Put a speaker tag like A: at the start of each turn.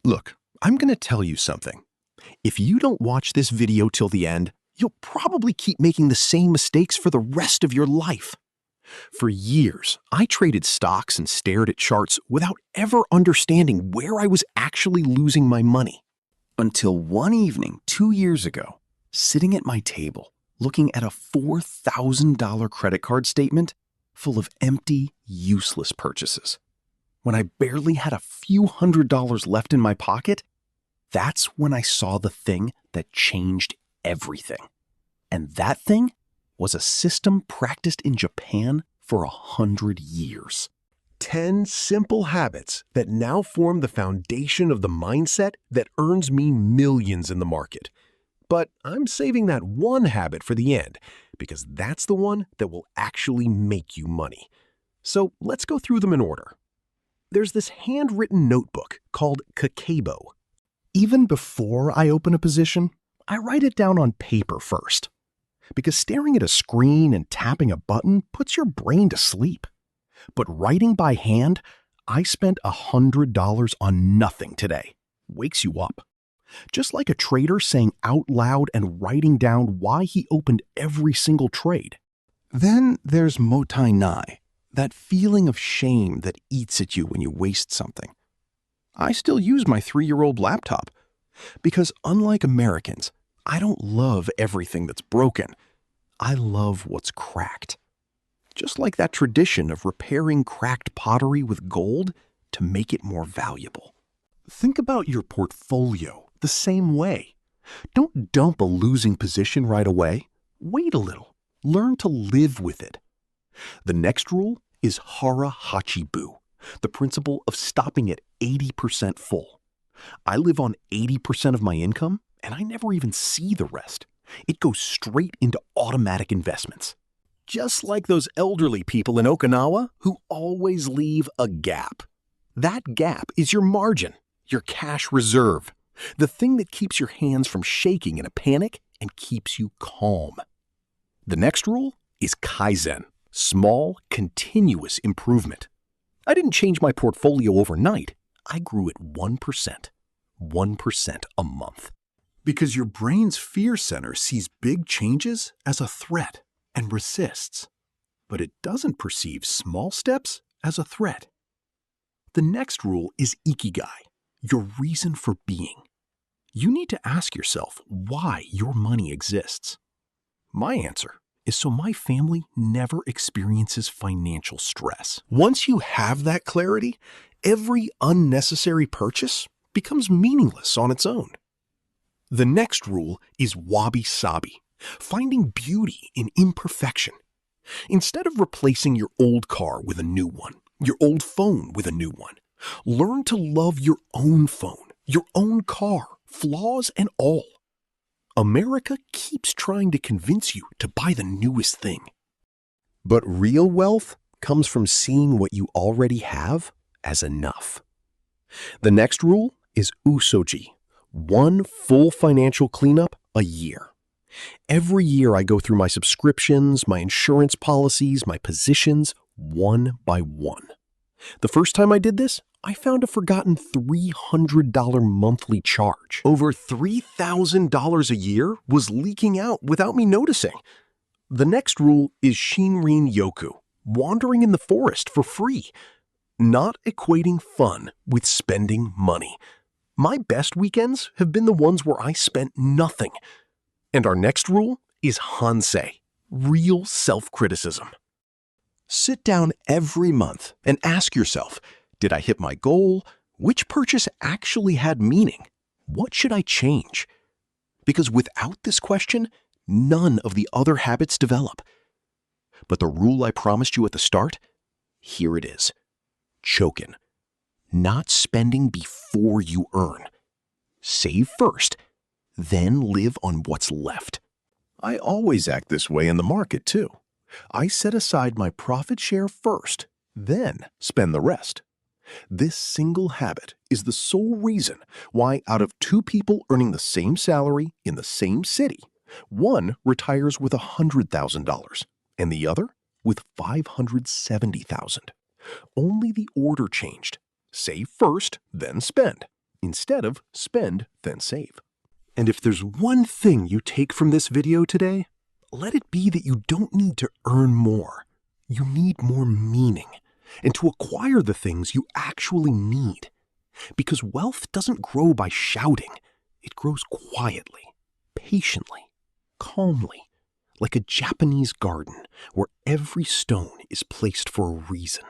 A: Look, I'm going to tell you something. If you don't watch this video till the end, you'll probably keep making the same mistakes for the rest of your life. For years, I traded stocks and stared at charts without ever understanding where I was actually losing my money. Until one evening 2 years ago, sitting at my table, looking at a $4,000 credit card statement full of empty, useless purchases. When I barely had a few $100s left in my pocket, that's when I saw the thing that changed everything. And that thing was a system practiced in Japan for 100 years. 10 simple habits that now form the foundation of the mindset that earns me millions in the market. But I'm saving that one habit for the end, because that's the one that will actually make you money. So let's go through them in order. There's this handwritten notebook called kakeibo. Even before I open a position, I write it down on paper first. Because staring at a screen and tapping a button puts your brain to sleep. But writing by hand, I spent $100 on nothing today. Wakes you up. Just like a trader saying out loud and writing down why he opened every single trade. Then there's mottainai, that feeling of shame that eats at you when you waste something. I still use my 3-year-old laptop because, unlike Americans, I don't love everything that's broken. I love what's cracked. Just like that tradition of repairing cracked pottery with gold to make it more valuable. Think about your portfolio the same way. Don't dump a losing position right away. Wait a little. Learn to live with it. The next rule is hara hachi, the principle of stopping at 80% full. I live on 80% of my income, and I never even see the rest. It goes straight into automatic investments. Just like those elderly people in Okinawa who always leave a gap. That gap is your margin, your cash reserve, the thing that keeps your hands from shaking in a panic and keeps you calm. The next rule is kaizen, small, continuous improvement. I didn't change my portfolio overnight. I grew it 1%, 1% a month. Because your brain's fear center sees big changes as a threat and resists, but it doesn't perceive small steps as a threat. The next rule is ikigai, your reason for being. You need to ask yourself why your money exists. My answer is so my family never experiences financial stress. Once you have that clarity, every unnecessary purchase becomes meaningless on its own. The next rule is wabi-sabi, finding beauty in imperfection. Instead of replacing your old car with a new one, your old phone with a new one, learn to love your own phone, your own car, flaws and all. America keeps trying to convince you to buy the newest thing. But real wealth comes from seeing what you already have as enough. The next rule is oosouji, one full financial cleanup a year. Every year I go through my subscriptions, my insurance policies, my positions, one by one. The first time I did this, I found a forgotten $300 monthly charge. Over $3,000 a year was leaking out without me noticing. The next rule is shinrin-yoku, wandering in the forest for free, not equating fun with spending money. My best weekends have been the ones where I spent nothing. And our next rule is hansei, real self-criticism. Sit down every month and ask yourself, did I hit my goal? Which purchase actually had meaning? What should I change? Because without this question, none of the other habits develop. But the rule I promised you at the start, here it is. Chokin. Not spending before you earn. Save first, then live on what's left. I always act this way in the market too. I set aside my profit share first, then spend the rest. This single habit is the sole reason why out of 2 people earning the same salary in the same city, one retires with $100,000 and the other with $570,000. Only the order changed. Save first, then spend. instead of spend, then save. And if there's one thing you take from this video today, let it be that you don't need to earn more. You need more meaning, and to acquire the things you actually need. Because wealth doesn't grow by shouting. It grows quietly, patiently, calmly, like a Japanese garden where every stone is placed for a reason.